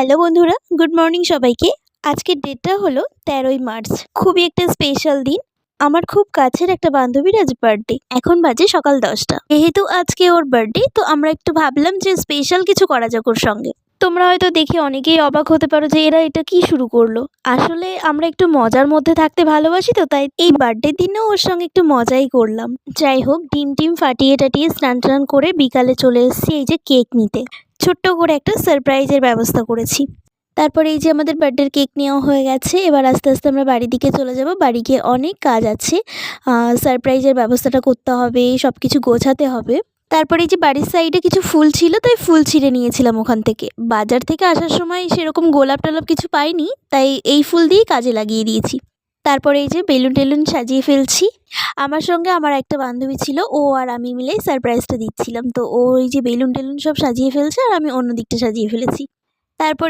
Hello বন্ধুরা, good morning সবাইকে। আজকের ডেটটা হলো ১৩ই মার্চ। খুবই একটা স্পেশাল দিন। আমার খুব কাছের একটা বান্ধবীর আজ বার্থডে। এখন বাজে সকাল ১০টা। যেহেতু আজকে ওর বার্থডে, তো আমরা একটু ভাবলাম যে স্পেশাল কিছু করা যাক ওর সঙ্গে। তোমরা হয়তো দেখে অনেকেই অবাক হতে পারো যে এরা এটা কি শুরু করলো। আসলে আমরা একটু মজার মধ্যে থাকতে ভালোবাসি, তো তাই এই বার্থডের দিনেও ওর সঙ্গে একটু মজাই করলাম। যাই হোক, ডিম টিম ফাটিয়ে টাটিয়ে স্নান টান করে বিকালে চলে এসেছি এই যে কেক নিতে। ছোট্ট করে একটা সারপ্রাইজের ব্যবস্থা করেছি। তারপরে এই যে আমাদের বার্থডের কেক নেওয়া হয়ে গেছে। এবার আস্তে আস্তে আমরা বাড়ির দিকে চলে যাব। বাড়ি গিয়ে অনেক কাজ আছে। সারপ্রাইজের ব্যবস্থাটা করতে হবে, সব কিছু গোছাতে হবে। তারপরে এই যে বাড়ির সাইডে কিছু ফুল ছিল, তাই ফুল ছিঁড়ে নিয়েছিলাম ওখান থেকে। বাজার থেকে আসার সময় সেরকম গোলাপ টোলাপ কিছু পাইনি, তাই এই ফুল দিয়েই কাজে লাগিয়ে দিয়েছি। তারপরে এই যে বেলুন টেলুন সাজিয়ে ফেলছি। আমার সঙ্গে আমার একটা বান্ধবী ছিল, ও আর আমি মিলেই সারপ্রাইজটা দিচ্ছিলাম। তো ও এই যে বেলুন টেলুন সব সাজিয়ে ফেলছে আর আমি অন্য দিকটা সাজিয়ে ফেলেছি। তারপরে